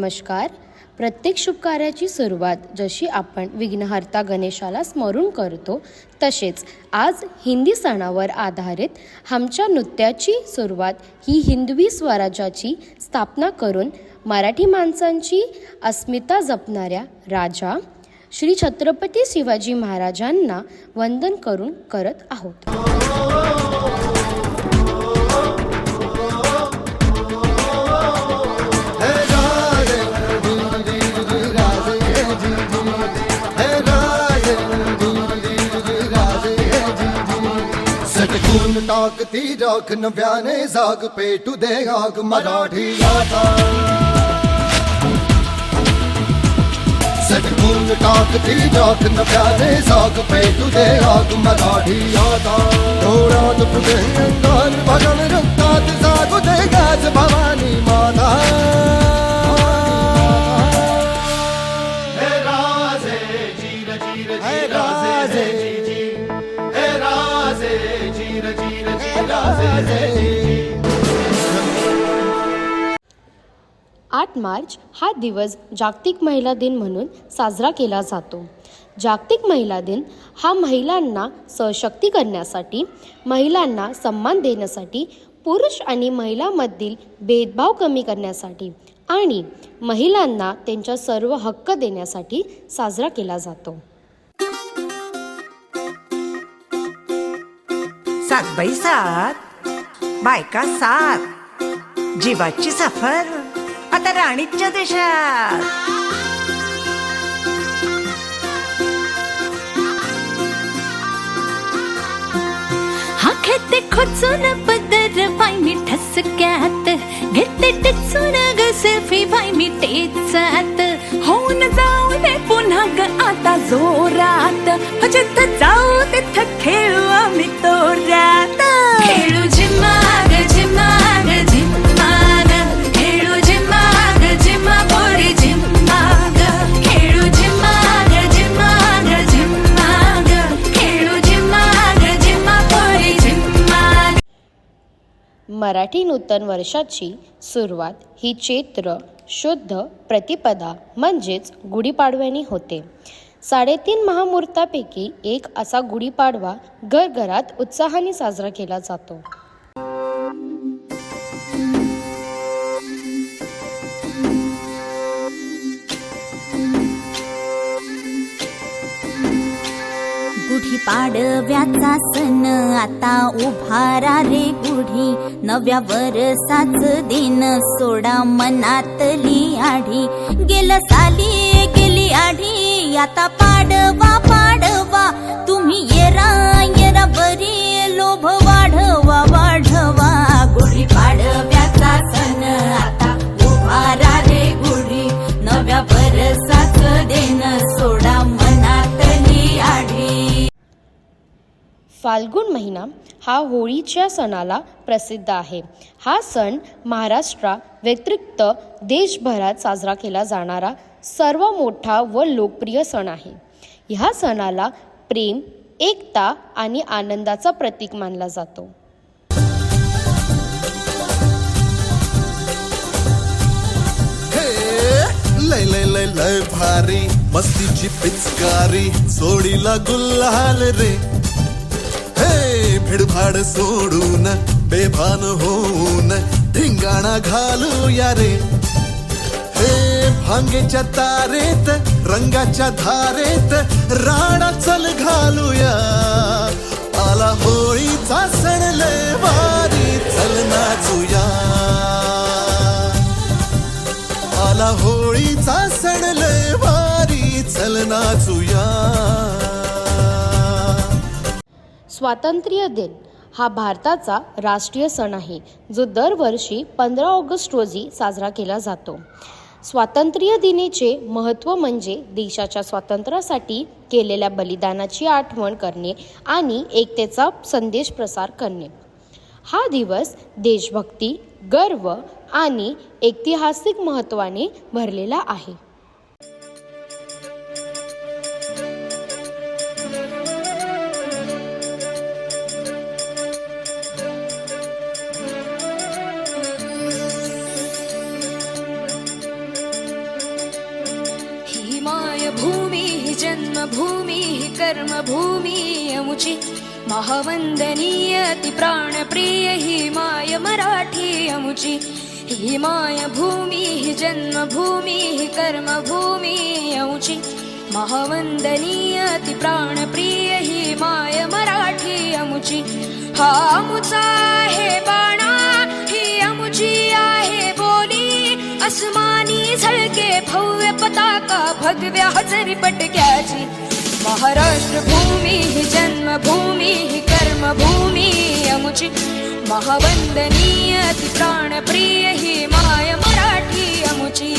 नमस्कार. प्रत्येक शुभ कार्याची सुरुवात जशी आपण विघ्नहर्ता गणेशाला स्मरून करतो, तसेच आज हिंदी सणावर आधारित आमच्या नृत्याची सुरुवात ही हिंदवी स्वराज्याची स्थापना करून मराठी माणसांची अस्मिता जपणाऱ्या राजा श्री छत्रपती शिवाजी महाराजांना वंदन करून करत आहोत. सटकून टाकती राख नव्याने जाग पेटू दे आग मराठी आता. सटकून टाकती राख नव्याने जाग पेटू दे आग मराठी आता. डोळ्यात तुझे अंगार भगन रक्तात जागू दे गाज भवानी माता. हे राजे जीर जीर हे राजे 8 मार्च हा दिवस जागतिक महिला दिन म्हणून साजरा केला जातो. जागतिक महिला दिन हा महिलांना सशक्ती करण्यासाठी, महिलांना सन्मान देण्यासाठी, पुरुष आणि महिलांमधील भेदभाव कमी करण्यासाठी आणि महिलांना त्यांच्या सर्व हक्क देण्यासाठी साजरा केला जातो. सात बाई सात, बायका सात, जीवाची सफर आता राणीच्या देशात. हा खेते खोचून पदर बाई मी ठसक्यात, घेते टिचून ग सेल्फी बाई मी टेचात. होऊन जाऊ दे पुन्हा ग आता जोरात, जिथं जाऊ तिथं खेळू आम्ही तोऱ्यात. खेळू झिम्माग झिम्माग झिम्माग, खेळू झिम्माग झिम्मा पोरी झिम्माग. खेळू झिम्माग झिम्माग झिम्माग, खेळू झिम्माग झिम्मा पोरी झिम्माग. मराठी नूतन वर्षाची सुरुवात ही चैत्र शुद्ध प्रतिपदा म्हणजेच गुढीपाडव्याने होते. 3.5 महामुहूर्तापैकी एक असा गुढीपाडवा घरघरात उत्साहाने साजरा केला जातो. गुढीपाडव्याचा सण आता उभारा रे गुढी, नव्या वर्षाच दिन सोडा मनातली आढी. गेलं साली गेली आढी, आता पाडवा पाडवा, तुम्ही येरा येरा बरी, लोभ वाढवा वाढवा. गुढीपाडव्याचा सण आता उभारा रे गुढी, नव्या वर्षाच दिन सोडा मनातली आढी. फाल्गुन महिना हा होळीच्या सणाला प्रसिद्ध आहे. हा सण महाराष्ट्रा व्यतिरिक्त देशभरात साजरा केला जाणारा सर्व मोठा व लोकप्रिय सण आहे. ह्या सणाला प्रेम, एकता आणि आनंदाचा प्रतीक मानला जातो. लय लय लय लय भारी मस्तीची पिचकारी, सोडीला गुल्हाल रे. हे भिडभाड सोडून बेभान होऊन धिंगाणा घालूया रे. हे भांगेच्या तारेत रंगाच्या धारेत राणा चल घालूया. आला होळीचा सण लय भारी चल नाचूया. आला होळीचा सण लय भारी चल नाचूया. स्वातंत्र्य दिन हा भारताचा राष्ट्रीय सण आहे, जो दरवर्षी 15 ऑगस्ट रोजी साजरा केला जातो. स्वातंत्र्य दिनाचे महत्त्व म्हणजे देशाच्या स्वातंत्र्यासाठी केलेल्या बलिदानाची आठवण करणे आणि एकतेचा संदेश प्रसार करणे. हा दिवस देशभक्ती, गर्व आणि ऐतिहासिक महत्त्वाने भरलेला आहे. मायभूमी हि जन्मभूमी हि कर्मभूमी अमुची महावंदनीय ती प्राणप्रिय हि माय मराठी अमुची ही मायभूमी हि जन्मभूमी हि कर्मभूमी अमुची महावंदनीय ती प्राणप्रिय हि माय मराठी अमुची हा अमुचा आहे बाणा ही अमुची आहे बोली अस्मानी झळके भव्य पताका भगव्या हजरी पटक्याची महाराष्ट्र भूमी ही जन्मभूमी ही कर्मभूमी अमुची महावंदनीय ती प्राणप्रिय ही माय मराठी अमुची.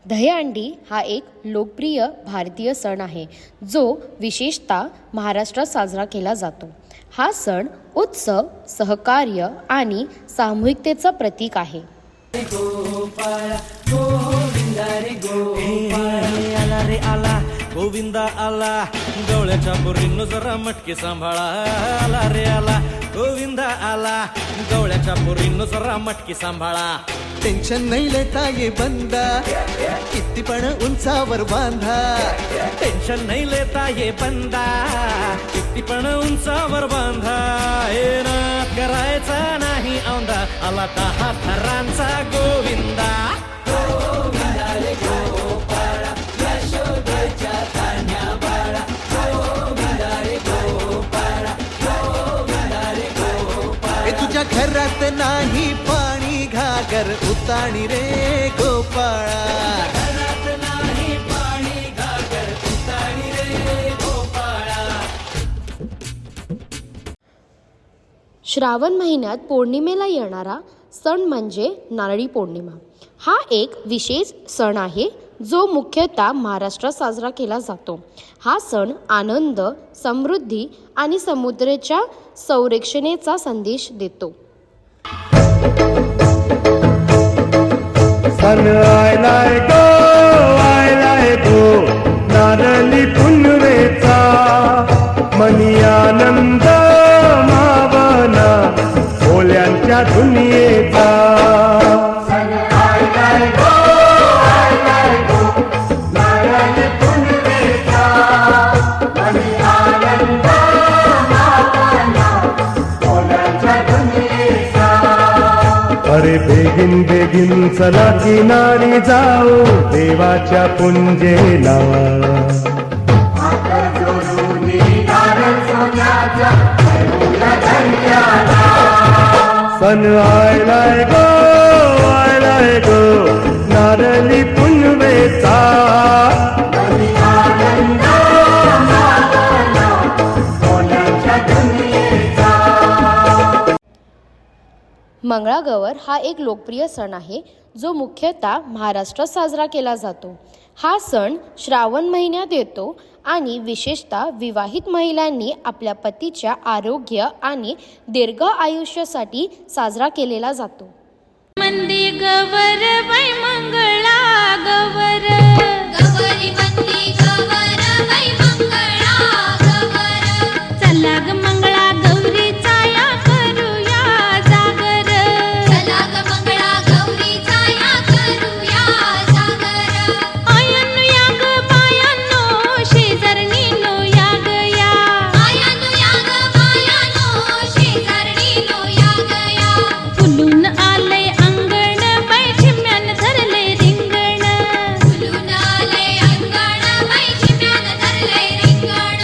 दहीहंडी हा एक लोकप्रिय भारतीय सण आहे जो विशेषतः महाराष्ट्रात साजरा केला जातो. हा सण उत्सव, सहकार्य आणि सामूहिकतेचं प्रतीक आहे. आला रे आला गोविंदा आला गवळ्याच्या पोरींनो जरा मटके सांभाळा. आला रे आला गोविंदा आला गवळ्याच्या पोरींनो जरा मटके सांभाळा. टेन्शन नाही लेता ये बंदा किती पण उंचावर बांधा. टेन्शन नाही लेता ये बंदा किती पण उंचावर बांधा. हे नाद करायचा नाही औंधा आला दहा थरांचा गोविंदा. तुझ्या घरात नाही पाणी घागर उताणी रे गोपाळा. श्रावण महिन्यात पौर्णिमेला येणारा सण म्हणजे नारळी पौर्णिमा. हा एक विशेष सण आहे जो मुख्यतः महाराष्ट्रात साजरा केला जातो. हा सण आनंद, समृद्धी आणि समुद्राच्या संरक्षणेचा संदेश देतो. सन आयलाय गो नारळी पुनवेचा मनी आनंद मावना ओल्यांच्या दुनियेचा. अरे बेगिन बेगिन चला किनारी जाऊ देवाच्या पुंजेला. सन आयलाय गो नारळी पुनवेचा. मंगळागौर हा एक लोकप्रिय सण आहे जो मुख्यतः महाराष्ट्रात साजरा केला जातो. हा सण श्रावण महिन्यात येतो आणि विशेषतः विवाहित महिलांनी आपल्या पतीच्या आरोग्य आणि दीर्घ आयुष्यासाठी साजरा केलेला जातो. मंदी गवर बाई मंगळा गवर गवरी मंदी गवर बाई मंगळा गवर. चला ग मंगळा गौरीचा या करूया जागर. चला ग मंगळा गौरीचा या करूया जागर. आयनु या ग बायानो शेजारणीनो या ग या. आयनु या ग बायानो शेजारणीनो या ग या. फुलून आलंय अंगण बाई चिम्यान धरले रिंगण. फुलून आलंय अंगण बाई चिम्यान धरले रिंगण.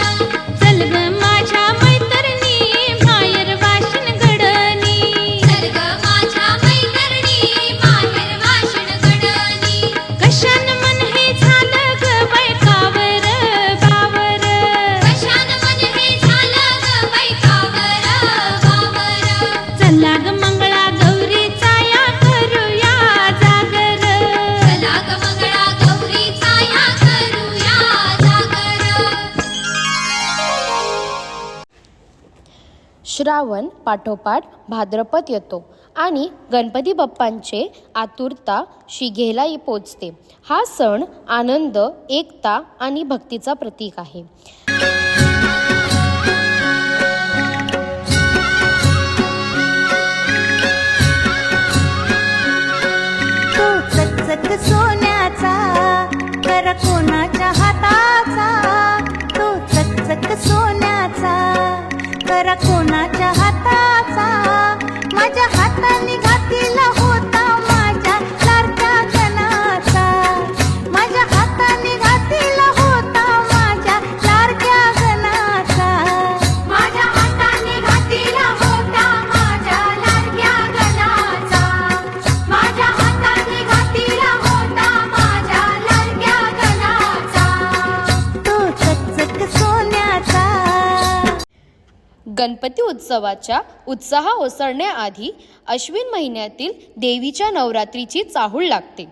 चल ग माझ्या मैत्रिणी माहेर वाशिन गडनी. चल ग माझ्या मैत्रिणी माहेर वाशिन गडनी. कशान मन हे झालं ग बाई कावर बावर. कशान मन हे झालं ग बाई कावर बावर. चला ग मंगळा गौरीचा या करूया जागर. चला ग मंगळा गौरीचा या करूया जागर. श्रावण पाठोपाठ भाद्रपद येतो आणि गणपती बाप्पांचे आतुरता शिगेला पोचते. हा सण आनंद, एकता आणि भक्तीचा प्रतीक आहे. तो चकचक सोन्याचा गणपती उत्सवाच्या उत्साह ओसरण्याआधी अश्विन महिन्यातील देवीच्या नवरात्रीची चाहूल लागते.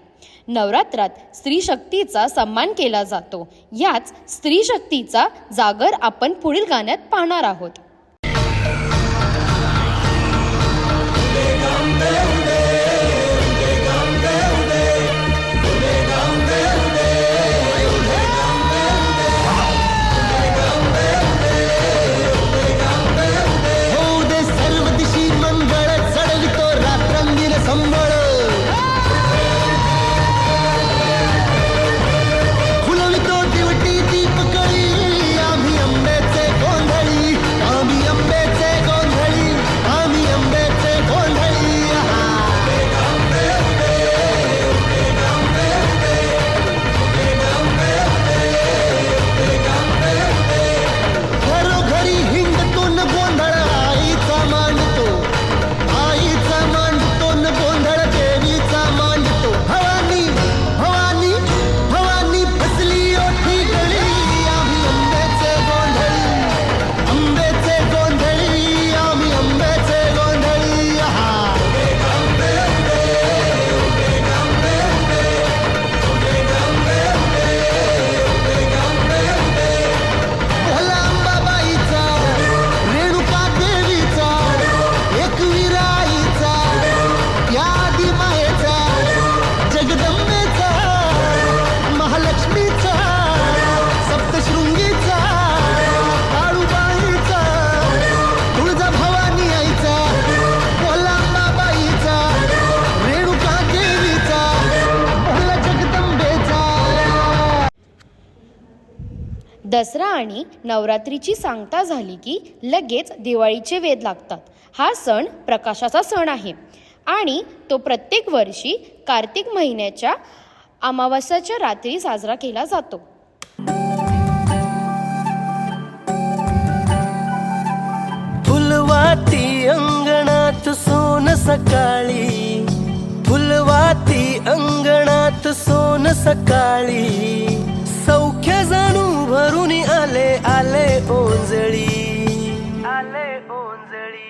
नवरात्रात स्त्री शक्तीचा सन्मान केला जातो. याच स्त्री शक्तीचा जागर आपण पुढील गाण्यात पाहणार आहोत. होऊ दे सर्व दिशी मंगळ, चढवितो रात्रंगीण संबळ. खुलवितो दिवटी दीपकळी, आम्ही अंबेचे गोंधळी, आम्ही अंबेचे गोंधळी, आम्ही अंबेचे गोंधळी. घरोघरी हिंडतो न गोंधळ आईचा मांडतो, आईचा मांडतो न गोंधळ देवीचा मांडतो. भवानी भवानी भवानी फसली ओठी गळी, आम्ही अंबेचे गोंधळी, अंबेचे गोंधळी, आम्ही अंबेचे गोंधळी. भोला अंबाबाईचा, रेणुका देवीचा, एकविरा आईचा, या आदी मायेचा, जगदंबेचा, महालक्ष्मीचा, सप्तशृंगीचा, काळूबाईचा, तुळजाभवानी आईचा, भोला अंबाबाईचा, रेणुका देवीचा, भोला जगदंबेचा. दसरा आणि नवरात्रीची सांगता झाली की लगेच दिवाळीचे वेध लागतात. हा सण प्रकाशाचा सण आहे आणि तो प्रत्येक वर्षी कार्तिक महिन्याच्या अमावास्याच्या रात्री साजरा केला जातो. फुलवाती अंगणात सोन सकाळी, फुलवाती अंगणात सोन सकाळी, सौख्य जणू भरून आले आले ओंजळी, आले ओंजळी.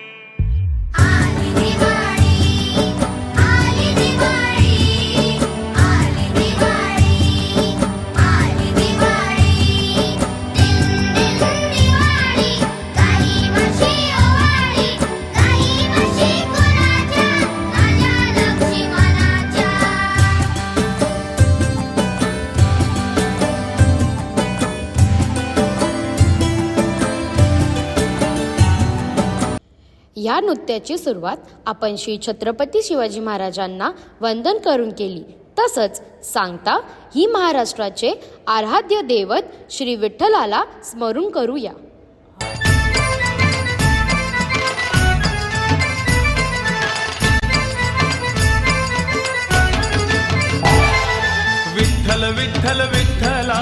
आली दिवाळी, आली दिवाळी, आली दिवाळी, आली दिवाळी, दिन दिन दिवाळी, काही वर्षी ओवाळी, काही वर्षी कुणाच्या, माझ्या लक्ष्मणाच्या. या नृत्याची सुरुवात आपण श्री छत्रपती शिवाजी महाराजांना वंदन करून केली. तसंच सांगता ही महाराष्ट्राचे आराध्य दैवत श्री विठ्ठलाला स्मरून करूया. विठ्ठल विठ्ठल विठ्ठला